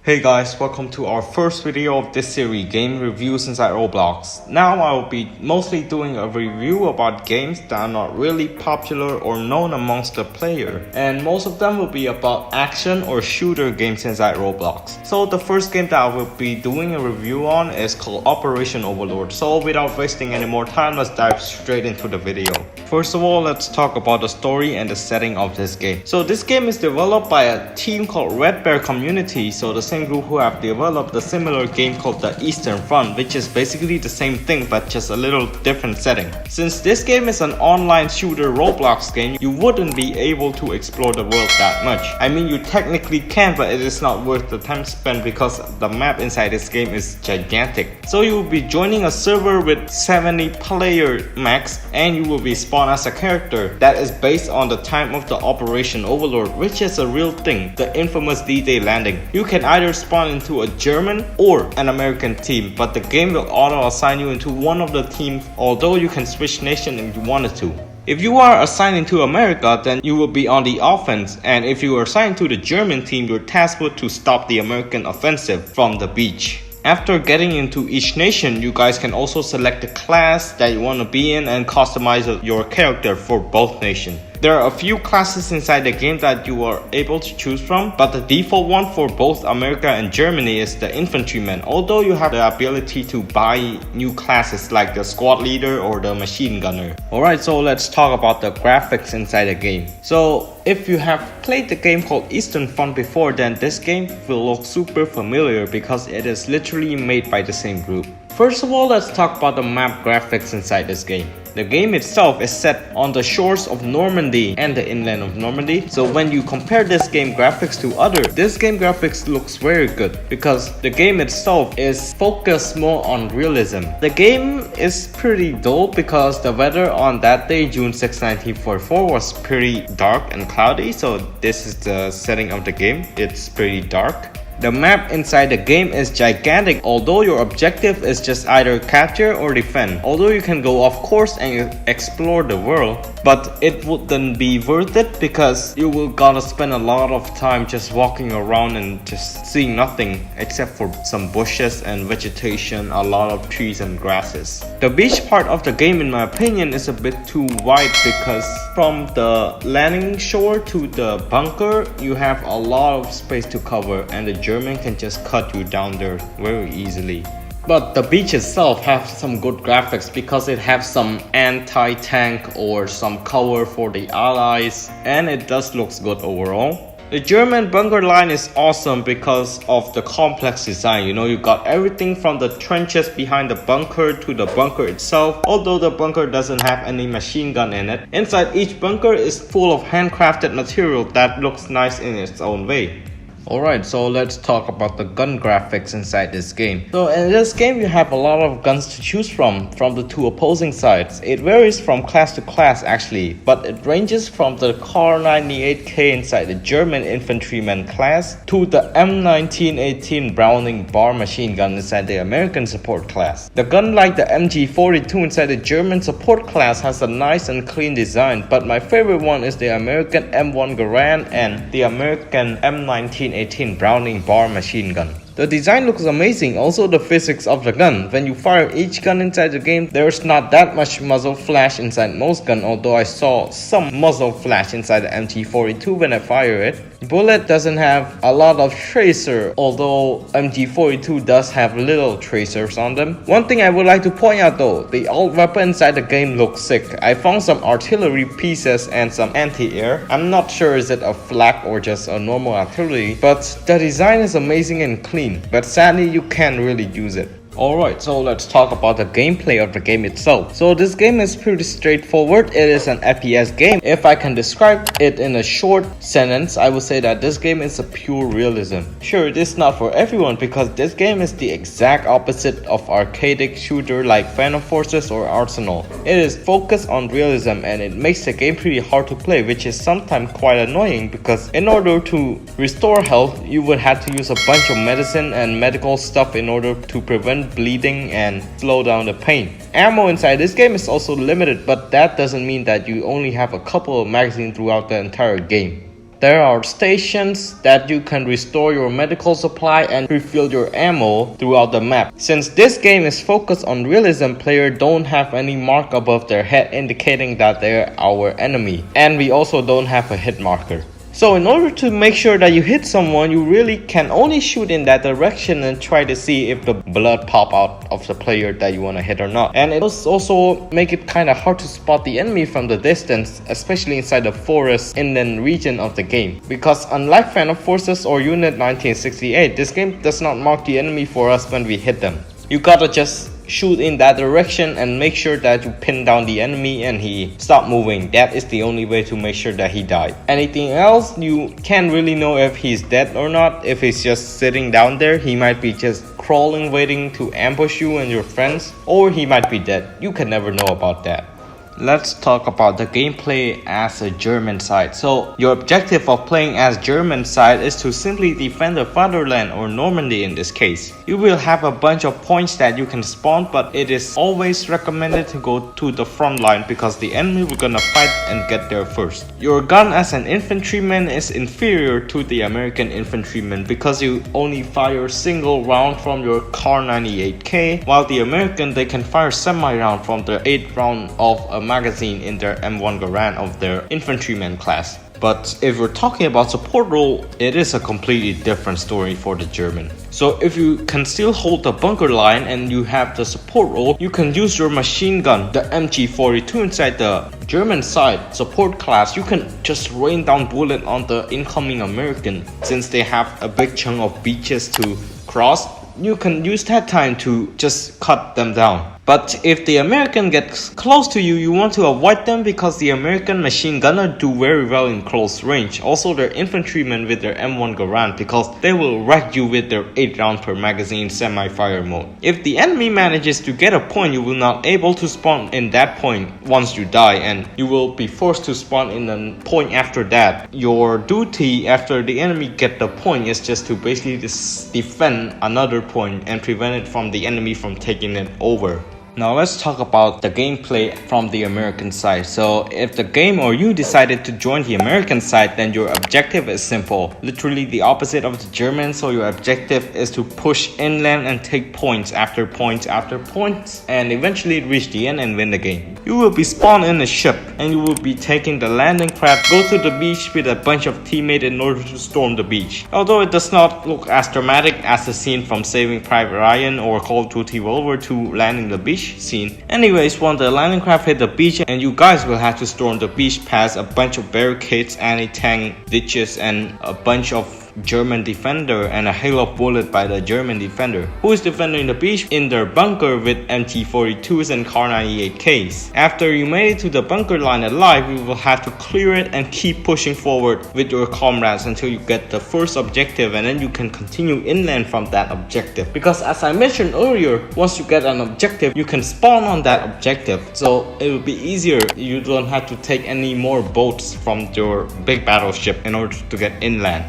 Hey guys, welcome to our first video of this series, game reviews inside Roblox. Now I will be mostly doing a review about games that are not really popular or known amongst the player, and most of them will be about action or shooter games inside Roblox. So the first game that I will be doing a review on is called Operation Overlord. So without wasting any more time, let's dive straight into the video. First of all, let's talk about the story and the setting of this game. So this game is developed by a team called Red Bear Community, so the same group who have developed a similar game called the Eastern Front, which is basically the same thing but just a little different setting. Since this game is an online shooter Roblox game, you wouldn't be able to explore the world that much. I mean, you technically can, but it is not worth the time spent because the map inside this game is gigantic. So you will be joining a server with 70 player max, and you will be spawned as a character that is based on the time of the Operation Overlord, which is a real thing, the infamous D-Day landing. You can either spawn into a German or an American team, but the game will auto assign you into one of the teams, although you can switch nation if you wanted to. If you are assigned into America, then you will be on the offense, and if you are assigned to the German team, your task was to stop the American offensive from the beach. After getting into each nation, you guys can also select the class that you want to be in and customize your character for both nations. There are a few classes inside the game that you are able to choose from, but the default one for both America and Germany is the infantryman, although you have the ability to buy new classes like the squad leader or the machine gunner. Alright, so let's talk about the graphics inside the game. So if you have played the game called Eastern Front before, then this game will look super familiar because it is literally made by the same group. First of all, let's talk about the map graphics inside this game. The game itself is set on the shores of Normandy and the inland of Normandy. So when you compare this game graphics to others, this game graphics looks very good because the game itself is focused more on realism. The game is pretty dull because the weather on that day, June 6, 1944, was pretty dark and cloudy. So this is the setting of the game. It's pretty dark. The map inside the game is gigantic, although your objective is just either capture or defend. Although you can go off course and explore the world, but it wouldn't be worth it because you will gotta spend a lot of time just walking around and just seeing nothing except for some bushes and vegetation, a lot of trees and grasses. The beach part of the game, in my opinion, is a bit too wide because from the landing shore to the bunker, you have a lot of space to cover, and the German can just cut you down there very easily. But the beach itself has some good graphics because it has some anti-tank or some cover for the allies, and it does look good overall. The German bunker line is awesome because of the complex design. You got everything from the trenches behind the bunker to the bunker itself, although the bunker doesn't have any machine gun in it. Inside each bunker is full of handcrafted material that looks nice in its own way. Alright, so let's talk about the gun graphics inside this game. So in this game, you have a lot of guns to choose from the two opposing sides. It varies from class to class actually, but it ranges from the Kar 98K inside the German infantryman class to the M1918 Browning bar machine gun inside the American support class. The gun like the MG42 inside the German support class has a nice and clean design, but my favorite one is the American M1 Garand and the American M1918 Browning bar machine gun. The design looks amazing, also the physics of the gun. When you fire each gun inside the game, there's not that much muzzle flash inside most guns, although I saw some muzzle flash inside the MG42 when I fire it. Bullet doesn't have a lot of tracer, although MG42 does have little tracers on them. One thing I would like to point out though, the alt weapon inside the game looks sick. I found some artillery pieces and some anti-air. I'm not sure is it a flak or just a normal artillery, but the design is amazing and clean. But sadly, you can't really use it. Alright, so let's talk about the gameplay of the game itself. So this game is pretty straightforward. It is an FPS game. If I can describe it in a short sentence, I would say that this game is a pure realism. Sure, it is not for everyone because this game is the exact opposite of arcadic shooter like Phantom Forces or Arsenal. It is focused on realism and it makes the game pretty hard to play, which is sometimes quite annoying because in order to restore health, you would have to use a bunch of medicine and medical stuff in order to prevent bleeding and slow down the pain. Ammo inside this game is also limited, but that doesn't mean that you only have a couple of magazines throughout the entire game. There are stations that you can restore your medical supply and refill your ammo throughout the map. Since this game is focused on realism, players don't have any mark above their head indicating that they're our enemy, and we also don't have a hit marker. So in order to make sure that you hit someone, you really can only shoot in that direction and try to see if the blood pop out of the player that you want to hit or not. And it also make it kind of hard to spot the enemy from the distance, especially inside the forest inland region of the game. Because unlike Phantom Forces or Unit 1968, this game does not mark the enemy for us when we hit them. You gotta just shoot in that direction and make sure that you pin down the enemy and he stop moving. That is the only way to make sure that he died. Anything else, you can't really know if he's dead or not. If he's just sitting down there, he might be just crawling waiting to ambush you and your friends, or he might be dead. You can never know about that. Let's talk about the gameplay as a German side. So your objective of playing as German side is to simply defend the fatherland, or Normandy in this case. You will have a bunch of points that you can spawn, but it is always recommended to go to the front line because the enemy will gonna fight and get there first. Your gun as an infantryman is inferior to the American infantryman because you only fire single round from your Kar 98K, while the American, they can fire semi-round from the 8th round of a magazine in their M1 Garand of their infantryman class. But if we're talking about support role, it is a completely different story for the German. So if you can still hold the bunker line and you have the support role, you can use your machine gun, the MG42 inside the German side support class. You can just rain down bullets on the incoming American. Since they have a big chunk of beaches to cross, you can use that time to just cut them down. But if the American gets close to you, you want to avoid them because the American machine gunner do very well in close range. Also their infantrymen with their M1 Garand because they will wreck you with their 8 round per magazine semi-fire mode. If the enemy manages to get a point, you will not able to spawn in that point once you die, and you will be forced to spawn in a point after that. Your duty after the enemy get the point is just to basically just defend another point and prevent it from the enemy from taking it over. Now let's talk about the gameplay from the American side. So if the game or you decided to join the American side, then your objective is simple. Literally the opposite of the German. So your objective is to push inland and take points after points after points and eventually reach the end and win the game. You will be spawned in a ship and you will be taking the landing craft, go to the beach with a bunch of teammates in order to storm the beach. Although it does not look as dramatic as the scene from Saving Private Ryan or Call of Duty World War II landing the beach scene. Anyways, when the landing craft hit the beach and you guys will have to storm the beach past a bunch of barricades, anti-tank ditches and a bunch of German defender and a hail of bullet by the German defender, who is defending the beach in their bunker with MT42s and Kar 98Ks. After you made it to the bunker line alive, you will have to clear it and keep pushing forward with your comrades until you get the first objective, and then you can continue inland from that objective. Because as I mentioned earlier, once you get an objective, you can spawn on that objective, so it will be easier. You don't have to take any more boats from your big battleship in order to get inland.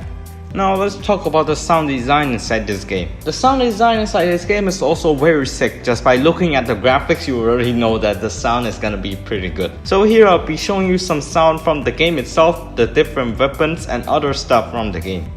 Now let's talk about the sound design inside this game. The sound design inside this game is also very sick. Just by looking at the graphics, you already know that the sound is gonna be pretty good. So here I'll be showing you some sound from the game itself, the different weapons and other stuff from the game.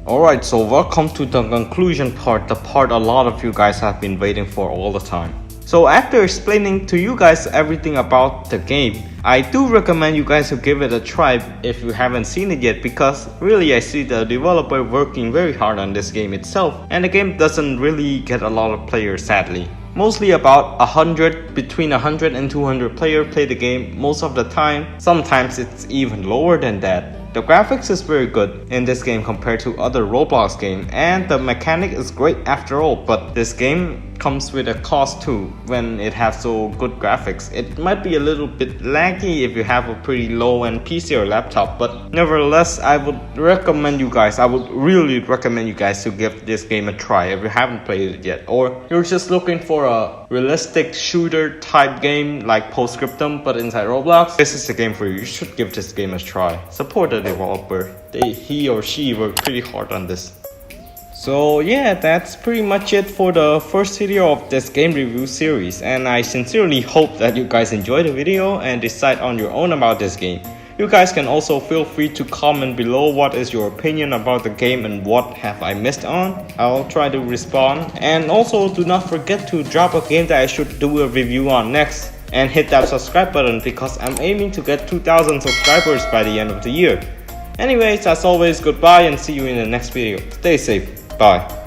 Alright, so welcome to the conclusion part, the part a lot of you guys have been waiting for all the time. So after explaining to you guys everything about the game, I do recommend you guys to give it a try if you haven't seen it yet, because really I see the developer working very hard on this game itself, and the game doesn't really get a lot of players sadly. Mostly about between 100 and 200 players play the game most of the time, sometimes it's even lower than that. The graphics is very good in this game compared to other Roblox games, and the mechanic is great after all, but this game comes with a cost too when it has so good graphics. It might be a little bit laggy if you have a pretty low-end PC or laptop, but nevertheless I would really recommend you guys to give this game a try if you haven't played it yet, or you're just looking for a realistic shooter type game like Postscriptum but inside Roblox. This is the game for you. You should give this game a try. Support the developer. He or she worked pretty hard on this. So yeah, that's pretty much it for the first video of this game review series, and I sincerely hope that you guys enjoy the video and decide on your own about this game. You guys can also feel free to comment below what is your opinion about the game and what have I missed on. I'll try to respond, and also do not forget to drop a game that I should do a review on next, and hit that subscribe button because I'm aiming to get 2,000 subscribers by the end of the year. Anyways, as always, goodbye and see you in the next video. Stay safe. Bye.